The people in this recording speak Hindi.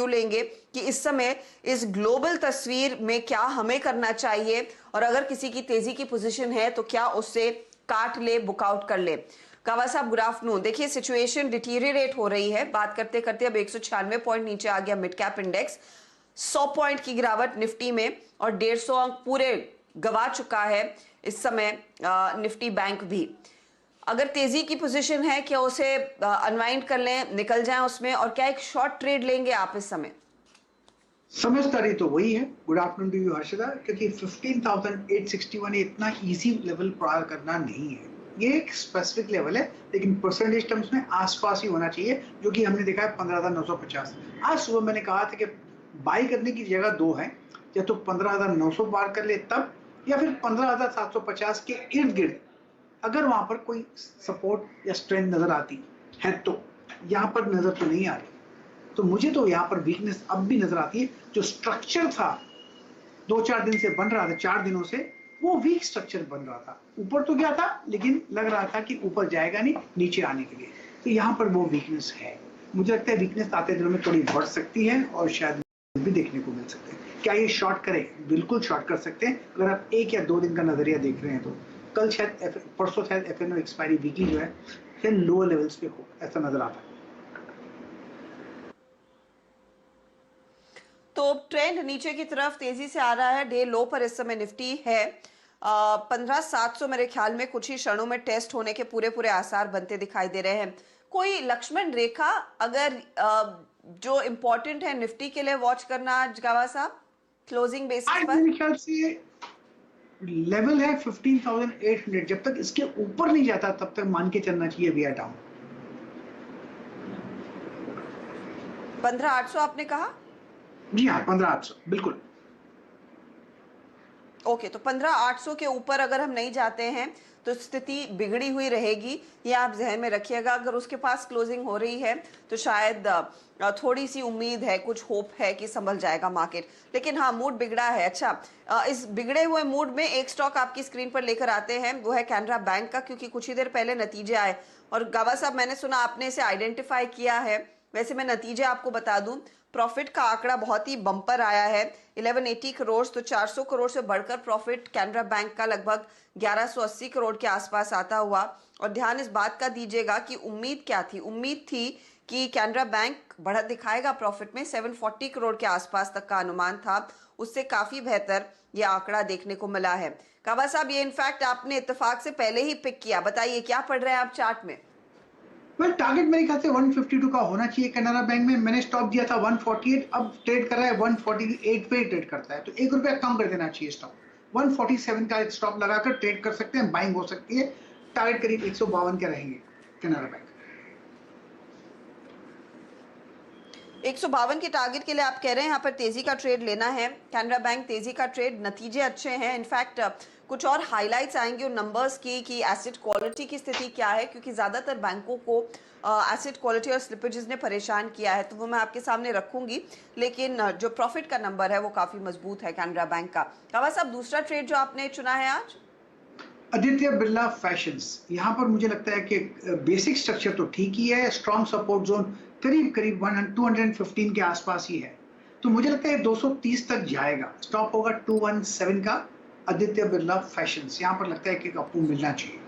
लेंगे कि इस समय इस ग्लोबल तस्वीर में क्या हमें करना चाहिए, और अगर किसी की तेजी की पोजीशन है तो क्या उससे काट ले, बुकआउट कर ले। कावा साहब गुड आफ्टरनून। देखिए सिचुएशन डिटीरियरेट हो रही है, बात करते करते अब 196 पॉइंट नीचे आ गया मिड कैप इंडेक्स, 100 पॉइंट की गिरावट निफ्टी में, और 150 अंक पूरे गवा चुका है इस समय निफ्टी बैंक भी। अगर तेजी की पोजीशन है क्या उसे अनवाइंड कर लें, निकल जाएं उसमें, और क्या एक शॉर्ट ट्रेड लेंगे आप इस समय? समझदारी तो वही है। Good afternoon to you Harshada, क्योंकि 15,861 इतना इजी लेवल पार करना नहीं है, ये एक स्पेसिफिक लेवल है, लेकिन परसेंटेज टर्म्स में आसपास ही होना चाहिए, जो कि हमने देखा है 15,950। आज सुबह मैंने कहा था कि बाई करने की जगह दो है, या तो 15,900 पार कर ले तब, या फिर 15,750 के इर्द गिर्द अगर वहां पर कोई सपोर्ट या स्ट्रेंथ नजर आती है। तो यहाँ पर नजर तो नहीं आ रही, तो मुझे तो यहाँ पर वीकनेस अब भी नजर आती है। जो स्ट्रक्चर था 2-4 दिन से बन रहा था, 4 दिनों से, वो वीक स्ट्रक्चर बन रहा था। ऊपर तो गया था, लेकिन लग रहा था कि ऊपर जाएगा नहीं नीचे आने के लिए, तो यहाँ पर वो वीकनेस है। मुझे लगता है वीकनेस आते दिनों में थोड़ी बढ़ सकती है और शायद भी देखने को मिल सकते हैं। क्या ये शॉर्ट करें? बिल्कुल शॉर्ट कर सकते हैं, अगर आप 1 या 2 दिन का नजरिया देख रहे हैं तो। कल शायद परसों शायद एफएनओ एक्सपायरी वीकली जो है फिर लोअर लेवल्स पे हो, ऐसा नजर आता है। तो ट्रेंड नीचे की तरफ तेजी से आ रहा है। डे लो पर इस समय निफ्टी है 15,700, मेरे ख्याल में कुछ ही क्षणों में टेस्ट होने के पूरे पूरे आसार बनते दिखाई दे रहे हैं। कोई लक्ष्मण रेखा अगर जो इम्पोर्टेंट है निफ्टी के लिए वॉच करना गावा साहब, क्लोजिंग बेसिस पर? मेरे ख्याल से लेवल है 15,800, जब तक इसके ऊपर नहीं जाता तब तक मान के चलना चाहिए वी आर डाउन। 15,800 आपने कहा? जी हाँ, 15,800 बिल्कुल। ओके, तो 15,800 के ऊपर अगर हम नहीं जाते हैं तो स्थिति बिगड़ी हुई रहेगी, ये आप जहन में रखिएगा। अगर उसके पास क्लोजिंग हो रही है तो शायद थोड़ी सी उम्मीद है, कुछ होप है कि संभल जाएगा मार्केट। लेकिन हाँ, मूड बिगड़ा है। अच्छा, इस बिगड़े हुए मूड में एक स्टॉक आपकी स्क्रीन पर लेकर आते हैं, वो है कैनरा बैंक का, क्योंकि कुछ ही देर पहले नतीजे आए और गावा साहब मैंने सुना आपने इसे आइडेंटिफाई किया है। वैसे मैं नतीजे आपको बता दूं, प्रॉफिट का आंकड़ा बहुत ही बम्पर आया है, 1180 करोड़, तो 400 करोड़ से बढ़कर प्रॉफिट कैनरा बैंक का लगभग 1180 करोड़ के आसपास आता हुआ। और ध्यान इस बात का दीजिएगा कि उम्मीद क्या थी? उम्मीद थी कि कैनरा बैंक बढ़त दिखाएगा प्रॉफिट में, 740 करोड़ के आसपास तक का अनुमान था, उससे काफी बेहतर ये आंकड़ा देखने को मिला है। काबा साहब, ये इनफैक्ट आपने इत्तेफाक से पहले ही पिक किया, बताइए क्या पढ़ रहे हैं आप चार्ट में? टारगेट मेरे ख्याल से 152 का होना चाहिए कैनरा बैंक में। मैंने स्टॉप दिया था 148, अब ट्रेड कर रहा है 148 पे ट्रेड करता है, तो 1 रुपया कम कर देना चाहिए स्टॉप। 147 का स्टॉप लगाकर ट्रेड कर सकते हैं, बाइंग हो सकती है। टारगेट करीब 152 के रहेंगे कैनरा बैंक। 152 के टारगेट के लिए आप कह रहे हैं यहाँ पर तेजी का ट्रेड लेना है कैनरा बैंक, तेजी का ट्रेड, नतीजे अच्छे हैं। इनफैक्ट कुछ और हाइलाइट्स आएंगे उन नंबर्स की कि एसेट क्वालिटी की स्थिति क्या है, क्योंकि ज्यादातर बैंकों को एसेट क्वालिटी और स्लिपेजेस ने परेशान किया है, तो वो मैं आपके सामने रखूंगी। लेकिन जो प्रॉफिट का नंबर है वो काफी मजबूत है कैनरा बैंक का। कावा साहब, दूसरा ट्रेड जो आपने चुना है आज? आदित्य बिरला फैशंस। यहाँ पर मुझे लगता है कि बेसिक स्ट्रक्चर तो ठीक ही है, स्ट्रॉन्ग सपोर्ट जोन करीब करीब 215 के आसपास ही है, तो मुझे लगता है 230 तक जाएगा। स्टॉप होगा 217 का, आदित्य बिरला फैशंस। यहाँ पर लगता है कि आपको मिलना चाहिए।